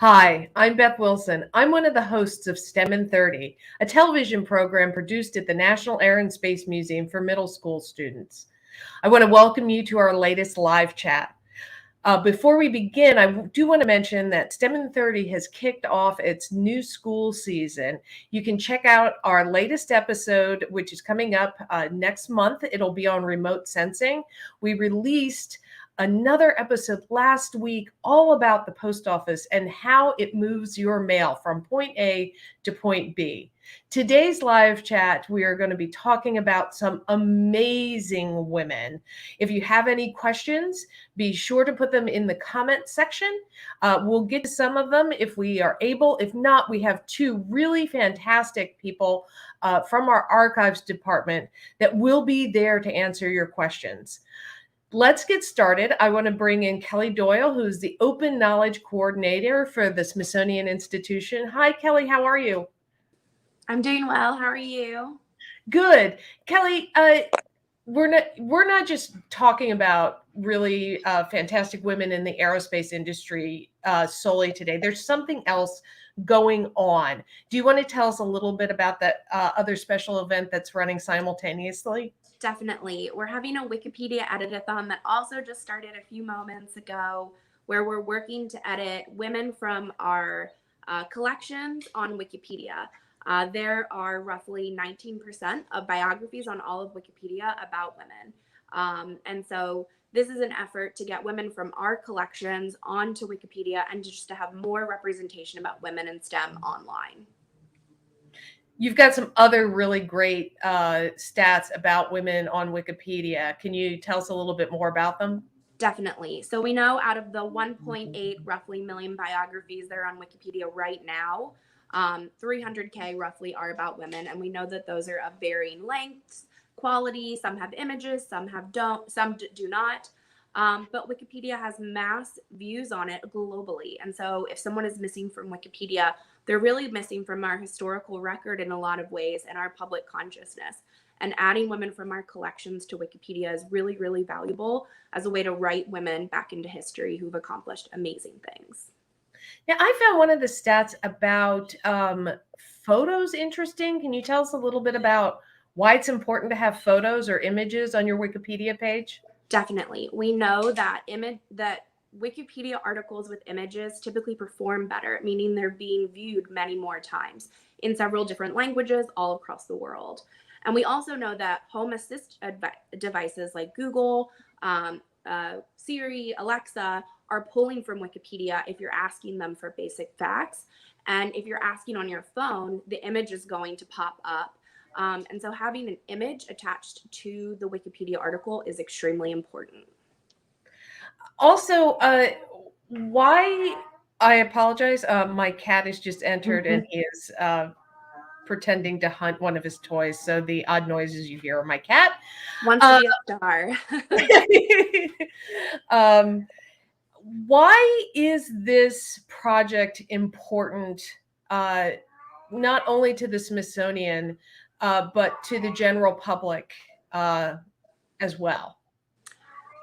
Hi, I'm Beth Wilson. I'm one of the hosts of STEM in 30, a television program produced at the National Air and Space Museum for middle school students. I want to welcome you to our latest live chat. Before we begin, I do want to mention that STEM in 30 has kicked off its new school season. You can check out our latest episode, which is coming up next month. It'll be on remote sensing. We released another episode last week all about the post office and how it moves your mail from point A to point B. Today's live chat, we are going to be talking about some amazing women. If you have any questions, be sure to put them in the comment section. We'll get to some of them if we are able. If not, we have two really fantastic people from our archives department that will be there to answer your questions. Let's get started. I want to bring in Kelly Doyle, who's the Open Knowledge Coordinator for the Smithsonian Institution. Hi, Kelly. How are you? I'm doing well. How are you? Good. Kelly, we're not just talking about really fantastic women in the aerospace industry solely today. There's something else going on. Do you want to tell us a little bit about that other special event that's running simultaneously? Definitely. We're having a Wikipedia Edit-a-Thon that also just started a few moments ago, where we're working to edit women from our collections on Wikipedia. There are roughly 19% of biographies on all of Wikipedia about women. And so this is an effort to get women from our collections onto Wikipedia and just to have more representation about women in STEM online. You've got some other really great stats about women on Wikipedia. Can you tell us a little bit more about them? Definitely. So we know out of the 1.8 roughly million biographies that are on Wikipedia right now, 300K roughly are about women. And we know that those are of varying lengths, quality. Some have images, some do not. But Wikipedia has mass views on it globally. And so if someone is missing from Wikipedia, they're really missing from our historical record in a lot of ways and our public consciousness. And adding women from our collections to Wikipedia is really, really valuable as a way to write women back into history who've accomplished amazing things. Yeah, I found one of the stats about photos interesting. Can you tell us a little bit about why it's important to have photos or images on your Wikipedia page? Definitely. We know that Wikipedia articles with images typically perform better, meaning they're being viewed many more times in several different languages all across the world. And we also know that home assist devices like Google, Siri, Alexa are pulling from Wikipedia if you're asking them for basic facts. And if you're asking on your phone, the image is going to pop up. And so having an image attached to the Wikipedia article is extremely important. Also, why I apologize. My cat has just entered and he is pretending to hunt one of his toys. So the odd noises you hear are my cat. Wants to be a star. Why is this project important, not only to the Smithsonian, but to the general public as well?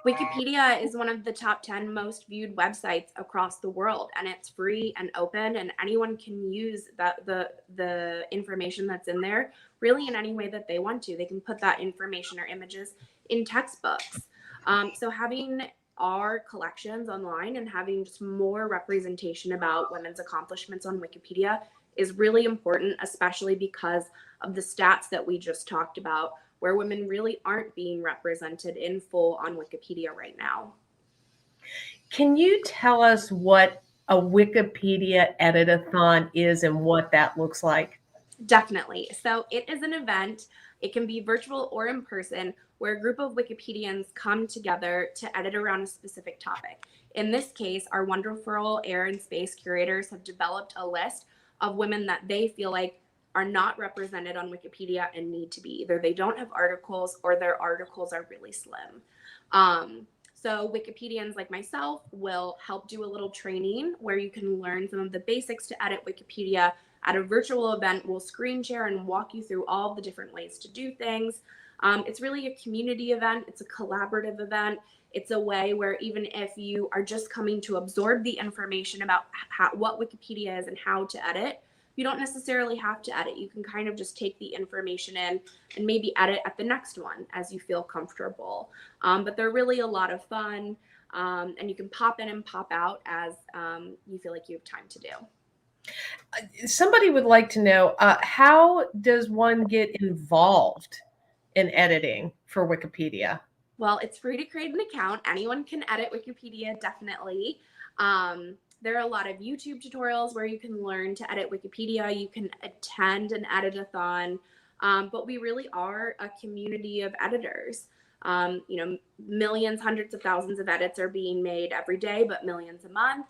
Wikipedia is one of the top 10 most viewed websites across the world, and it's free and open, and anyone can use the information that's in there really in any way that they want to. They can put that information or images in textbooks. So having our collections online and having just more representation about women's accomplishments on Wikipedia is really important, especially because of the stats that we just talked about, where women really aren't being represented in full on Wikipedia right now. Can you tell us what a Wikipedia Edit-a-Thon is and what that looks like? Definitely. So it is an event. It can be virtual or in person, where a group of Wikipedians come together to edit around a specific topic. In this case, our wonderful air and space curators have developed a list of women that they feel like are not represented on Wikipedia and need to be. Either they don't have articles or their articles are really slim. So Wikipedians like myself will help do a little training where you can learn some of the basics to edit Wikipedia. At a virtual event, we'll screen share and walk you through all the different ways to do things. It's really a community event. It's a collaborative event. It's a way where even if you are just coming to absorb the information about what Wikipedia is and how to edit, you don't necessarily have to edit. You can kind of just take the information in and maybe edit at the next one as you feel comfortable. But they're really a lot of fun, and you can pop in and pop out as you feel like you have time to do. Somebody would like to know, how does one get involved in editing for Wikipedia? Well, it's free to create an account. Anyone can edit Wikipedia, definitely. There are a lot of YouTube tutorials where you can learn to edit Wikipedia. You can attend an Edit-a-Thon, but we really are a community of editors. Millions, hundreds of thousands of edits are being made every day, but millions a month.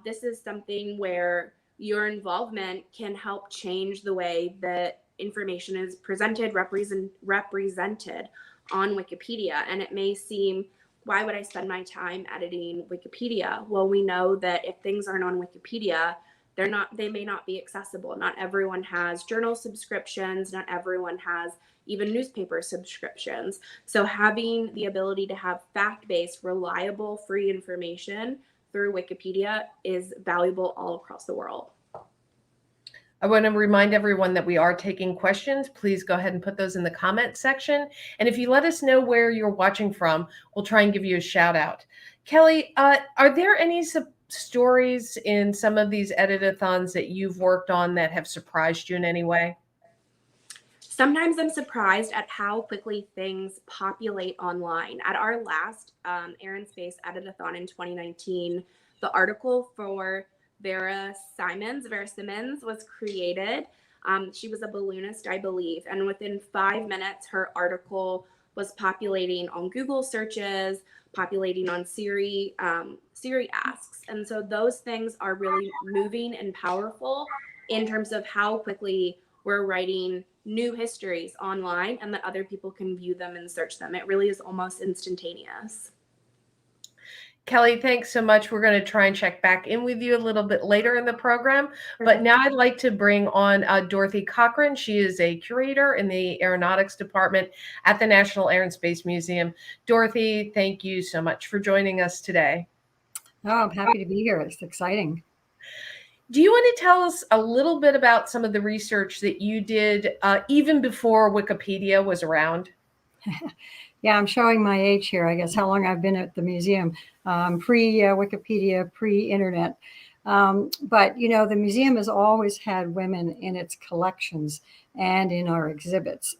This is something where your involvement can help change the way that information is presented, represented on Wikipedia. And it may seem, why would I spend my time editing Wikipedia? Well, we know that if things aren't on Wikipedia, they may not be accessible. Not everyone has journal subscriptions. Not everyone has even newspaper subscriptions. So having the ability to have fact-based, reliable, free information through Wikipedia is valuable all across the world. I want to remind everyone that we are taking questions. Please go ahead and put those in the comment section. And if you let us know where you're watching from, we'll try and give you a shout out. Kelly, are there any stories in some of these Edit-a-Thons that you've worked on that have surprised you in any way? Sometimes I'm surprised at how quickly things populate online. At our last Air and Space Edit-a-Thon in 2019, the article for Vera Simmons was created. She was a balloonist, I believe, and within 5 minutes, her article was populating on Google searches, populating on Siri asks. And so those things are really moving and powerful in terms of how quickly we're writing new histories online and that other people can view them and search them. It really is almost instantaneous. Kelly, thanks so much. We're going to try and check back in with you a little bit later in the program. But now I'd like to bring on Dorothy Cochrane. She is a curator in the aeronautics department at the National Air and Space Museum. Dorothy, thank you so much for joining us today. Oh, I'm happy to be here. It's exciting. Do you want to tell us a little bit about some of the research that you did even before Wikipedia was around? Yeah, I'm showing my age here, I guess, how long I've been at the museum, pre-Wikipedia, pre-internet. But, the museum has always had women in its collections and in our exhibits,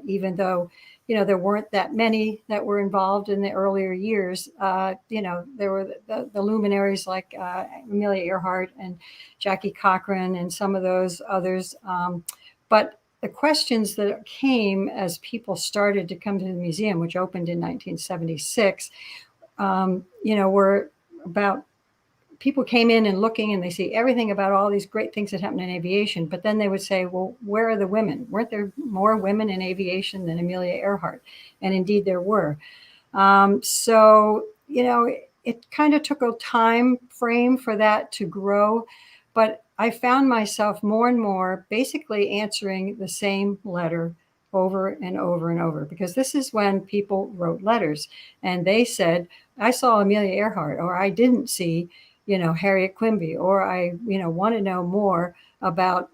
even though, there weren't that many that were involved in the earlier years. There were the luminaries like Amelia Earhart and Jackie Cochrane and some of those others. But the questions that came as people started to come to the museum, which opened in 1976, were about people came in and looking and they see everything about all these great things that happen in aviation. But then they would say, well, where are the women? Weren't there more women in aviation than Amelia Earhart? And indeed there were. It kind of took a time frame for that to grow. But I found myself more and more basically answering the same letter over and over and over, because this is when people wrote letters and they said, I saw Amelia Earhart, or I didn't see, Harriet Quimby, or I, want to know more about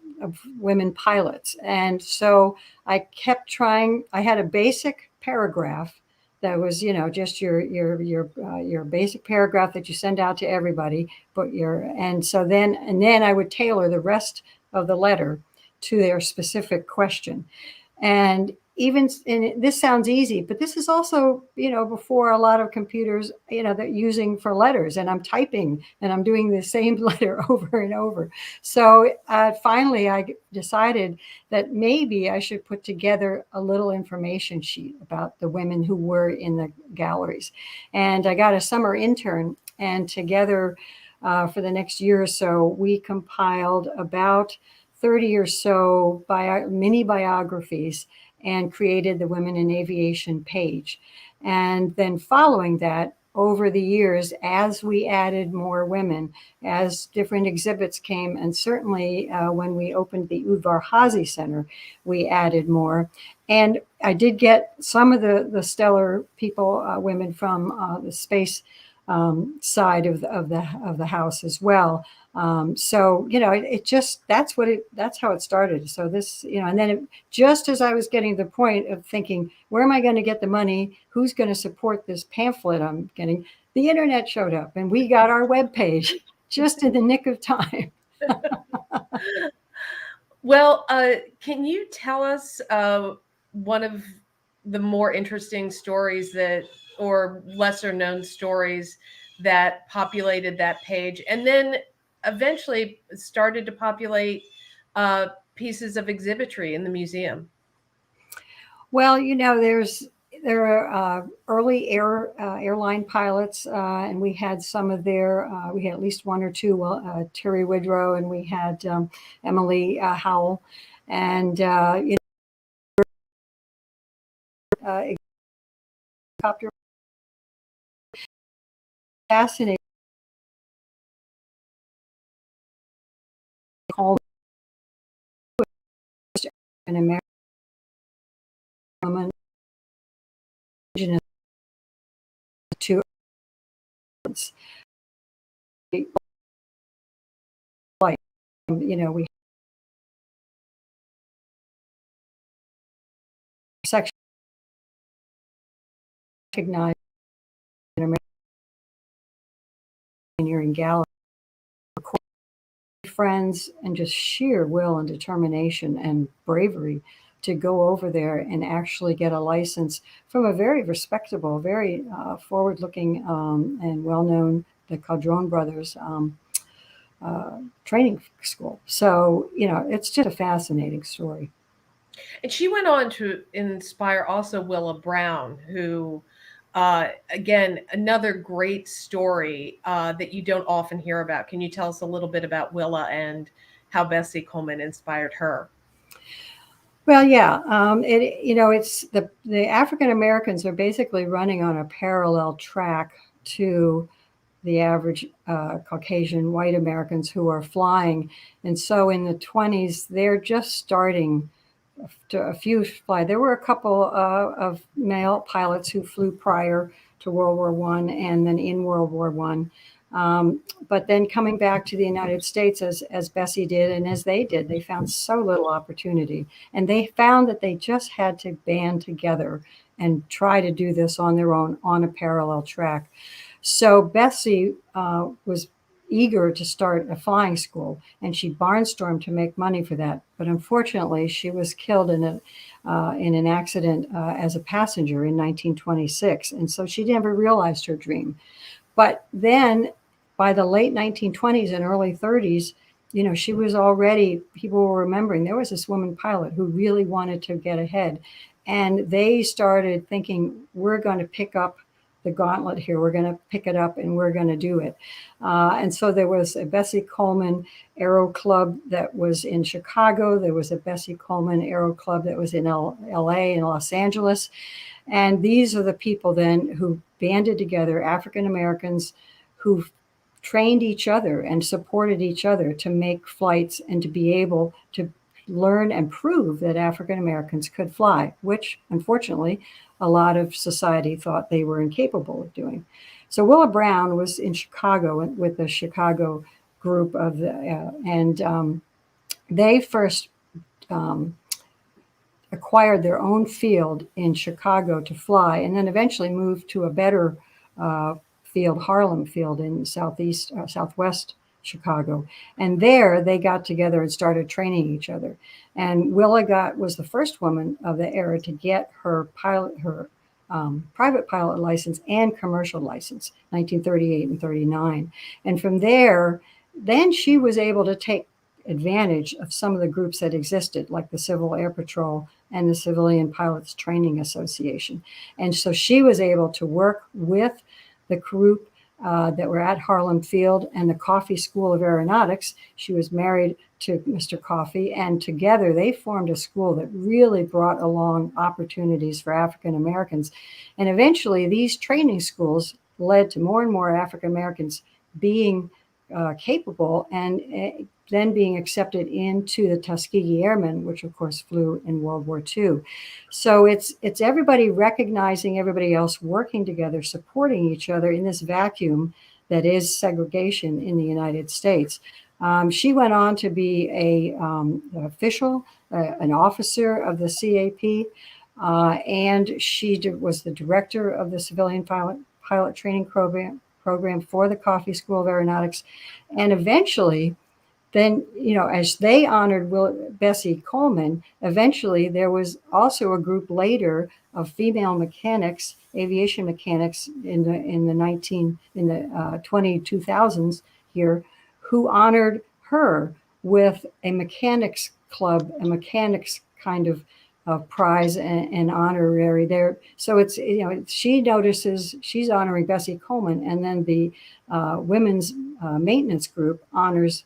women pilots. And so I kept trying. I had a basic paragraph that was, just your basic paragraph that you send out to everybody, and then I would tailor the rest of the letter to their specific question. And this sounds easy, but this is also, before a lot of computers, they're using for letters, and I'm typing and I'm doing the same letter over and over. So finally, I decided that maybe I should put together a little information sheet about the women who were in the galleries. And I got a summer intern, and together for the next year or so, we compiled about 30 or so mini biographies and created the Women in Aviation page. And then following that, over the years as we added more women, as different exhibits came, and certainly when we opened the Udvar Hazy Center, we added more. And I did get some of the stellar people, women from the space side of the house as well. So, you know, it just, that's how it started. So this, you know, and then just as I was getting to the point of thinking, where am I going to get the money? Who's going to support this pamphlet I'm getting? The internet showed up and we got our webpage just in the nick of time. Well, can you tell us one of the more interesting stories or lesser known stories that populated that page, and then eventually started to populate pieces of exhibitry in the museum? Well, you know, there are early airline pilots, and we had some of their. We had at least one or two. Terry Woodrow, and we had Emily Howell, and you know, helicopter fascinating. An American woman, indigenous to like, you know, we section recognized in American pioneering gallery, friends, and just sheer will and determination and bravery to go over there and actually get a license from a very respectable, very forward-looking and well-known, the Cochrane brothers training school. So, you know, it's just a fascinating story. And she went on to inspire also Willa Brown, who, again, another great story that you don't often hear about. Can you tell us a little bit about Willa and how Bessie Coleman inspired her? Well, yeah, you know, it's the African Americans are basically running on a parallel track to the average Caucasian white Americans who are flying. And so in the 20s, they're just starting to a few fly. There were a couple of male pilots who flew prior to World War I and then in World War I. But then coming back to the United States, as Bessie did and as they did, they found so little opportunity. And they found that they just had to band together and try to do this on their own on a parallel track. So Bessie was eager to start a flying school, and she barnstormed to make money for that. But unfortunately, she was killed in an accident as a passenger in 1926, and so she never realized her dream. But then, by the late 1920s and early 30s, you know, she was already, people were remembering there was this woman pilot who really wanted to get ahead, and they started thinking, we're going to pick up the gauntlet here. We're going to pick it up and we're going to do it. And so there was a Bessie Coleman Aero Club that was in Chicago. There was a Bessie Coleman Aero Club that was in LA and Los Angeles. And these are the people then who banded together, African Americans who trained each other and supported each other to make flights and to be able to learn and prove that African Americans could fly, which unfortunately a lot of society thought they were incapable of doing. So Willa Brown was in Chicago with the Chicago group of and they first acquired their own field in Chicago to fly, and then eventually moved to a better field, Harlem Field in southwest Chicago. And there they got together and started training each other. And Willa was the first woman of the era to get her private pilot license and commercial license, 1938 and 39. And from there, then she was able to take advantage of some of the groups that existed, like the Civil Air Patrol and the Civilian Pilots Training Association. And so she was able to work with the group that were at Harlem Field and the Coffey School of Aeronautics. She was married to Mr. Coffey, and together they formed a school that really brought along opportunities for African Americans. And eventually these training schools led to more and more African Americans being capable and then being accepted into the Tuskegee Airmen, which of course flew in World War II. So it's everybody recognizing everybody else, working together, supporting each other in this vacuum that is segregation in the United States. She went on to be an official, an officer of the CAP, and she was the director of the civilian pilot training program for the Coffey School of Aeronautics. And eventually, then, as they honored Bessie Coleman, eventually there was also a group later of female mechanics, aviation mechanics in the 2000s here, who honored her with a mechanics club, a mechanics kind of prize and honorary there. So it's, she notices she's honoring Bessie Coleman, and then the women's maintenance group honors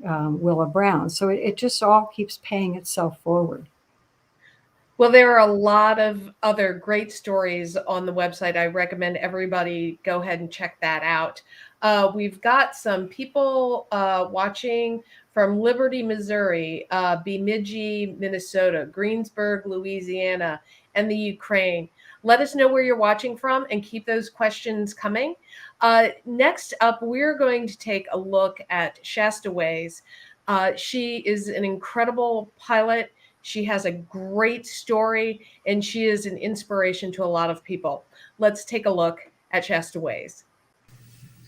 Willa Brown. So it just all keeps paying itself forward. Well, there are a lot of other great stories on the website. I recommend everybody go ahead and check that out. We've got some people watching from Liberty, Missouri, Bemidji, Minnesota, Greensburg, Louisiana, and the Ukraine. Let us know where you're watching from and keep those questions coming. Next up, we're going to take a look at Shasta Ways. She is an incredible pilot. She has a great story, and she is an inspiration to a lot of people. Let's take a look at Shasta Ways.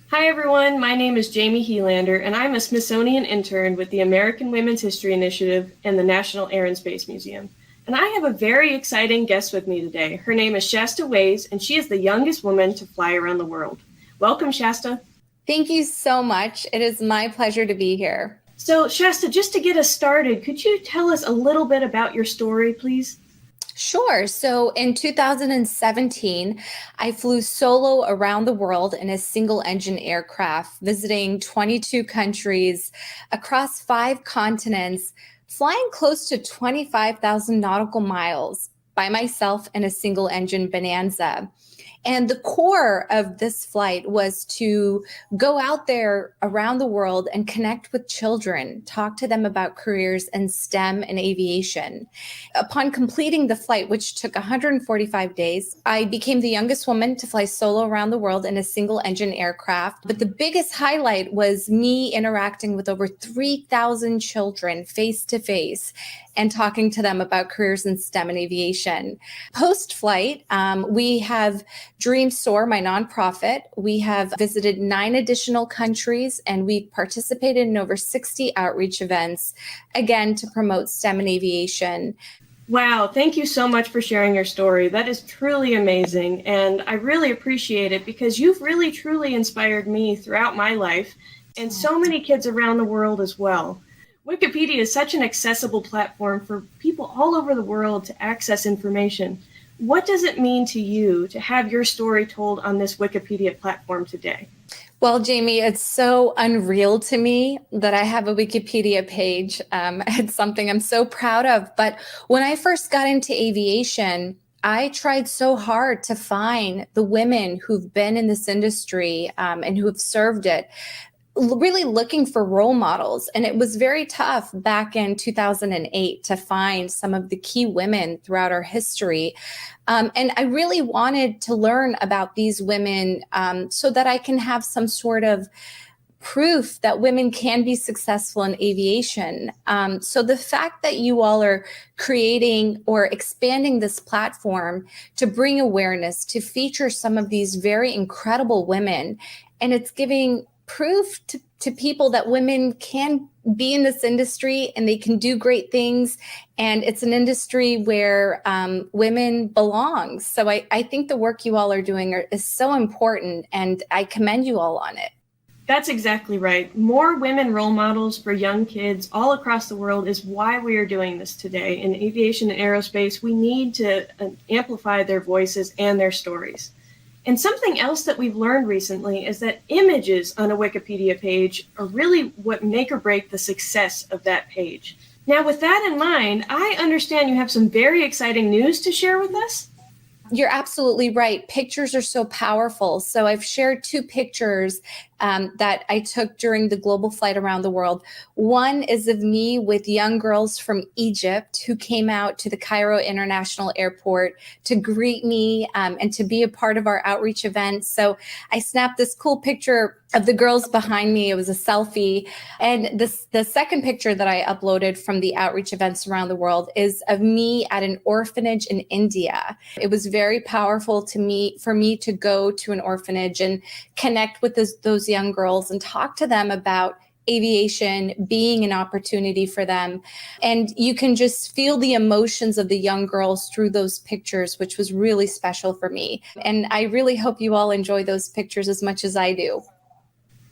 Hi everyone, my name is Jamie Helander, and I'm a Smithsonian intern with the American Women's History Initiative and the National Air and Space Museum. And I have a very exciting guest with me today. Her name is Shasta Ways, and she is the youngest woman to fly around the world. Welcome, Shasta. Thank you so much. It is my pleasure to be here. So, Shasta, just to get us started, could you tell us a little bit about your story, please? Sure. So in 2017, I flew solo around the world in a single engine aircraft, visiting 22 countries across 5 continents, flying close to 25,000 nautical miles by myself in a single engine Bonanza. And the core of this flight was to go out there around the world and connect with children, talk to them about careers in STEM and aviation. Upon completing the flight, which took 145 days, I became the youngest woman to fly solo around the world in a single engine aircraft. But the biggest highlight was me interacting with over 3,000 children face to face and talking to them about careers in STEM and aviation. Post-flight, we have Dream Soar, my nonprofit. We have visited 9 additional countries, and we've participated in over 60 outreach events, again, to promote STEM and aviation. Wow, thank you so much for sharing your story. That is truly amazing, and I really appreciate it because you've really, truly inspired me throughout my life and so many kids around the world as well. Wikipedia is such an accessible platform for people all over the world to access information. What does it mean to you to have your story told on this Wikipedia platform today? Well, Jamie, it's so unreal to me that I have a Wikipedia page. It's something I'm so proud of. But when I first got into aviation, I tried so hard to find the women who've been in this industry and who have served it, really looking for role models. And it was very tough back in 2008 to find some of the key women throughout our history. And I really wanted to learn about these women so that I can have some sort of proof that women can be successful in aviation. So the fact that you all are creating or expanding this platform to bring awareness, to feature some of these very incredible women, and it's giving proof to people that women can be in this industry and they can do great things. And it's an industry where women belong. So I think the work you all are doing is so important, and I commend you all on it. That's exactly right. More women role models for young kids all across the world is why we are doing this today. In aviation and aerospace, we need to amplify their voices and their stories. And something else that we've learned recently is that images on a Wikipedia page are really what make or break the success of that page. Now, with that in mind, I understand you have some very exciting news to share with us. You're absolutely right. Pictures are so powerful. So I've shared 2 pictures that I took during the global flight around the world. One is of me with young girls from Egypt who came out to the Cairo International Airport to greet me and to be a part of our outreach event. So I snapped this cool picture of the girls behind me. It was a selfie. And the second picture that I uploaded from the outreach events around the world is of me at an orphanage in India. It was very powerful for me to go to an orphanage and connect with those young girls and talk to them about aviation being an opportunity for them. And you can just feel the emotions of the young girls through those pictures, which was really special for me. And I really hope you all enjoy those pictures as much as I do.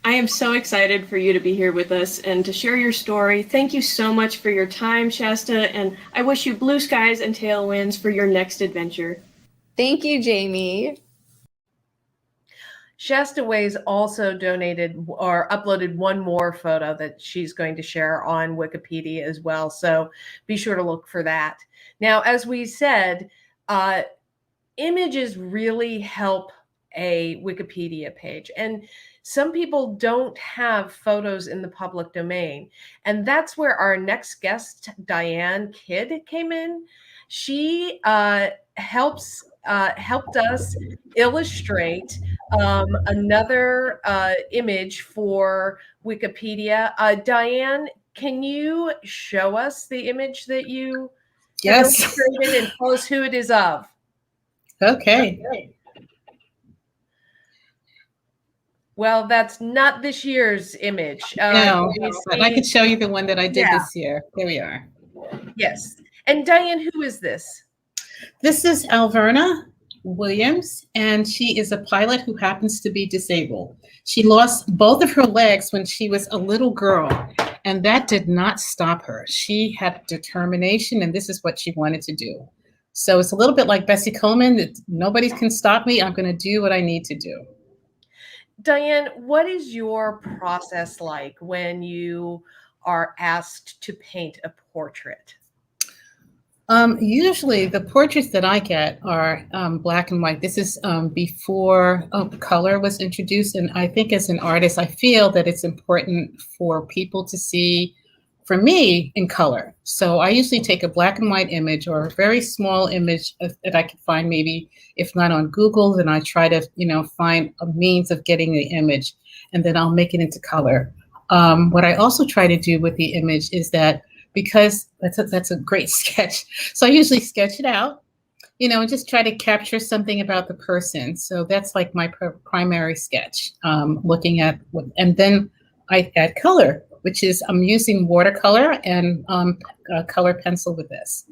I am so excited for you to be here with us and to share your story. Thank you so much for your time, Shasta, and I wish you blue skies and tailwinds for your next adventure. Thank you, Jamie. Shasta Ways also donated or uploaded one more photo that she's going to share on Wikipedia as well. So be sure to look for that. Now, as we said, images really help a Wikipedia page. And some people don't have photos in the public domain. And that's where our next guest, Diane Kidd, came in. She helped us illustrate another image for Wikipedia. Diane, can you show us the image that you Yes. illustrated and tell us who it is of? Okay. Well, that's not this year's image. No, but I can show you the one that I did Yeah. this year. Here we are. Yes. And Diane, who is this? This is Alverna Williams, and she is a pilot who happens to be disabled. She lost both of her legs when she was a little girl, and that did not stop her. She had determination, and this is what she wanted to do. So it's a little bit like Bessie Coleman, that nobody can stop me. I'm going to do what I need to do. Diane, what is your process like when you are asked to paint a portrait? Usually the portraits that I get are black and white. This is before color was introduced. And I think as an artist, I feel that it's important for people to see, for me, in color. So I usually take a black and white image or a very small image that I can find, maybe if not on Google, then I try to, find a means of getting the image, and then I'll make it into color. What I also try to do with the image is that, because that's a great sketch. So I usually sketch it out, and just try to capture something about the person. So that's like my primary sketch, looking at and then I add color, which is I'm using watercolor and a color pencil with this.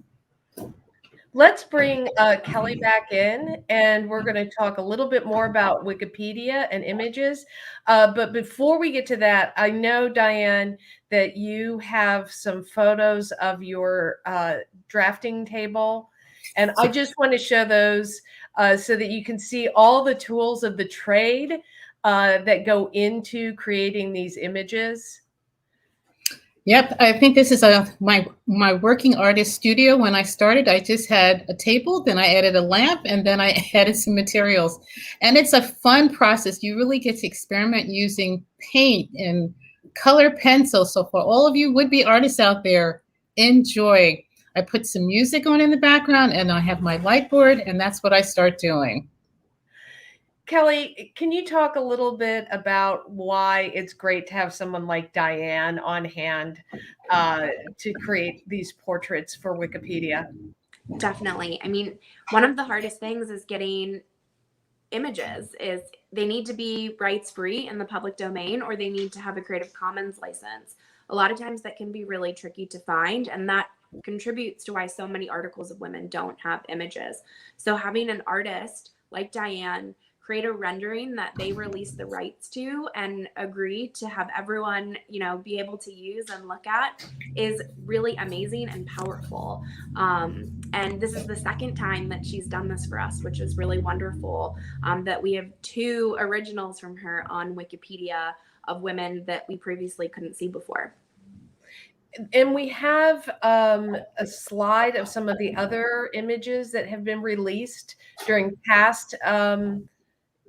Let's bring Kelly back in, and we're going to talk a little bit more about Wikipedia and images. But before we get to that, I know, Diane, that you have some photos of your drafting table, and I just want to show those so that you can see all the tools of the trade that go into creating these images. Yep, I think this is my working artist studio. When I started, I just had a table, then I added a lamp, and then I added some materials. And it's a fun process. You really get to experiment using paint and color pencil. So for all of you would-be artists out there, enjoy. I put some music on in the background, and I have my light board, and that's what I start doing. Kelly, can you talk a little bit about why it's great to have someone like Diane on hand to create these portraits for Wikipedia? Definitely. I mean, one of the hardest things is getting images. Is they need to be rights free in the public domain, or they need to have a Creative Commons license. A lot of times that can be really tricky to find, and that contributes to why so many articles of women don't have images. So having an artist like Diane create a rendering that they release the rights to and agree to have everyone, be able to use and look at is really amazing and powerful. And this is the second time that she's done this for us, which is really wonderful, that we have 2 originals from her on Wikipedia of women that we previously couldn't see before. And we have a slide of some of the other images that have been released during past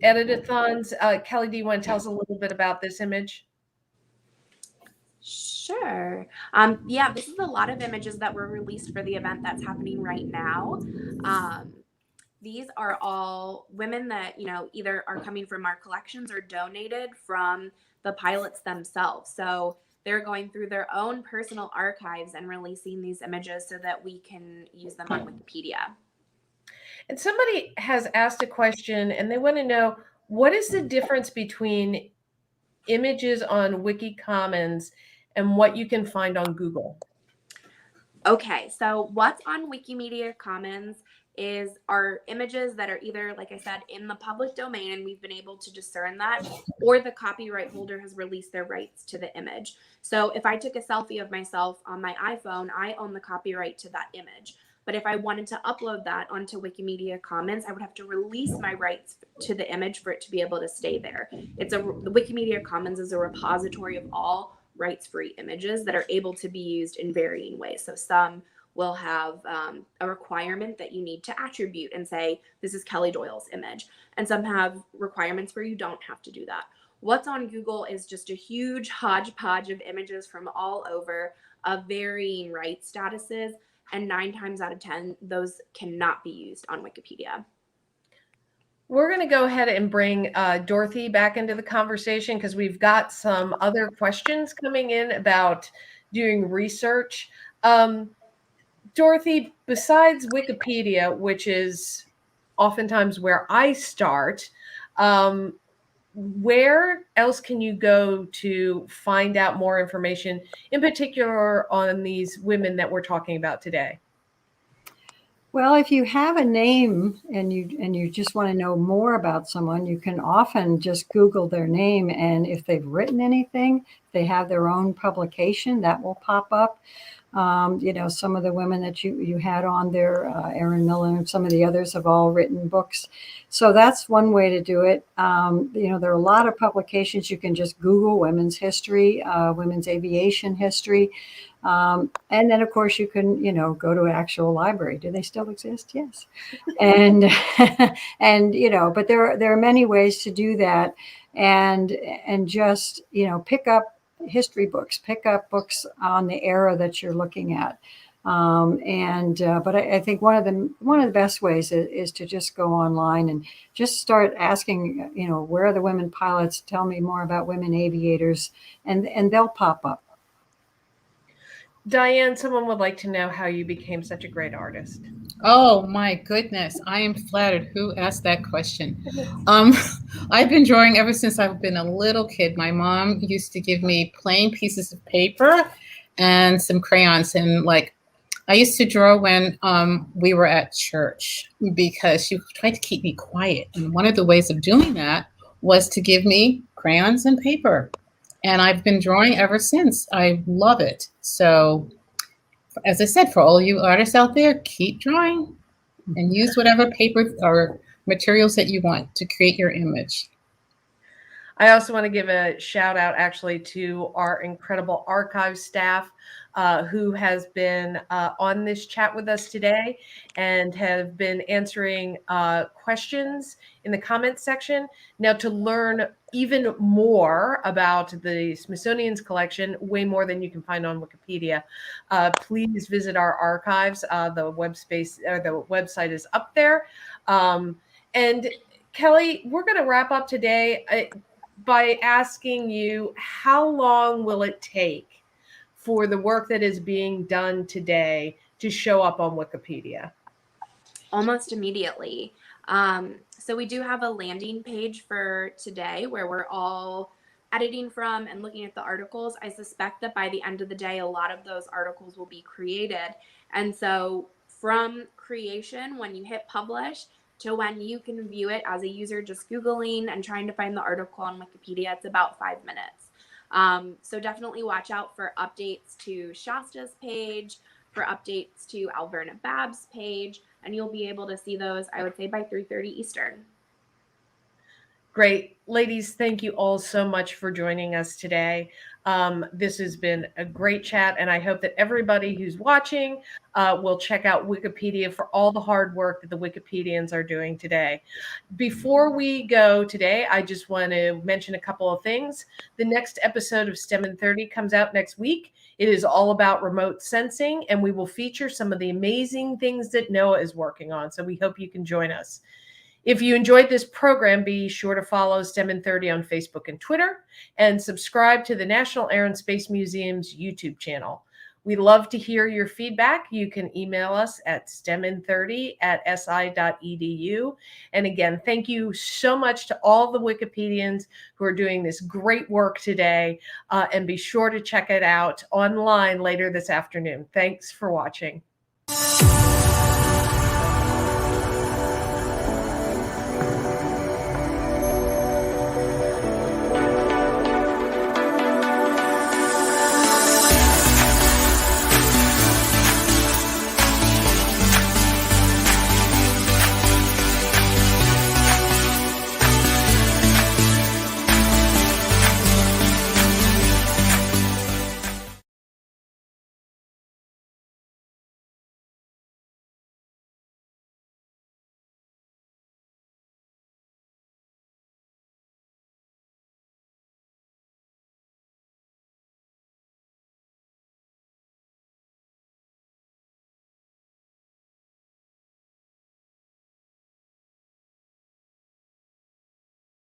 Edit-a-Thons. Kelly, do you want to tell us a little bit about this image? Sure. Yeah, this is a lot of images that were released for the event that's happening right now. These are all women that, either are coming from our collections or donated from the pilots themselves. So they're going through their own personal archives and releasing these images so that we can use them on Wikipedia. And somebody has asked a question and they want to know, what is the difference between images on Wiki Commons and what you can find on Google? Okay, so what's on Wikimedia Commons are images that are either, like I said, in the public domain, and we've been able to discern that, or the copyright holder has released their rights to the image. So if I took a selfie of myself on my iPhone, I own the copyright to that image. But if I wanted to upload that onto Wikimedia Commons, I would have to release my rights to the image for it to be able to stay there. The Wikimedia Commons is a repository of all rights-free images that are able to be used in varying ways. So some will have a requirement that you need to attribute and say, this is Kelly Doyle's image. And some have requirements where you don't have to do that. What's on Google is just a huge hodgepodge of images from all over of varying rights statuses. And 9 times out of 10, those cannot be used on Wikipedia. We're going to go ahead and bring Dorothy back into the conversation because we've got some other questions coming in about doing research. Dorothy, besides Wikipedia, which is oftentimes where I start, where else can you go to find out more information, in particular on these women that we're talking about today? Well, if you have a name and you just want to know more about someone, you can often just Google their name, and if they've written anything, they have their own publication that will pop up. Some of the women that you had on there, Erin Miller and some of the others have all written books. So that's one way to do it. There are a lot of publications. You can just Google women's history, women's aviation history. And then, of course, you can, go to an actual library. Do they still exist? Yes. And, but there are many ways to do that. And just, pick up history books, pick up books on the era that you're looking at. But I think one of the best ways is to just go online and just start asking, where are the women pilots? Tell me more about women aviators, and they'll pop up. Diane, someone would like to know how you became such a great artist. Oh my goodness, I am flattered. Who asked that question? I've been drawing ever since I've been a little kid. My mom used to give me plain pieces of paper and some crayons, and I used to draw when we were at church because she tried to keep me quiet. And one of the ways of doing that was to give me crayons and paper. And I've been drawing ever since. I love it. So, as I said, for all you artists out there, keep drawing and use whatever paper or materials that you want to create your image. I also want to give a shout out actually to our incredible archive staff who has been on this chat with us today and have been answering questions in the comments section. Now, to learn even more about the Smithsonian's collection, way more than you can find on Wikipedia, please visit our archives. The website is up there. And Kelly, we're going to wrap up today by asking you, how long will it take for the work that is being done today to show up on Wikipedia? Almost immediately. So we do have a landing page for today where we're all editing from and looking at the articles. I suspect that by the end of the day, a lot of those articles will be created. And so from creation, when you hit publish, to when you can view it as a user just Googling and trying to find the article on Wikipedia, it's about 5 minutes. So definitely watch out for updates to Shasta's page, for updates to Alverna Babb's page, and you'll be able to see those, I would say, by 3:30 Eastern. Great. Ladies, thank you all so much for joining us today. This has been a great chat, and I hope that everybody who's watching will check out Wikipedia for all the hard work that the Wikipedians are doing today. Before we go today, I just want to mention a couple of things. The next episode of STEM in 30 comes out next week. It is all about remote sensing, and we will feature some of the amazing things that NOAA is working on. So we hope you can join us. If you enjoyed this program, be sure to follow STEM in 30 on Facebook and Twitter, and subscribe to the National Air and Space Museum's YouTube channel. We love to hear your feedback. You can email us at stemin30@si.edu. And again, thank you so much to all the Wikipedians who are doing this great work today. And be sure to check it out online later this afternoon. Thanks for watching.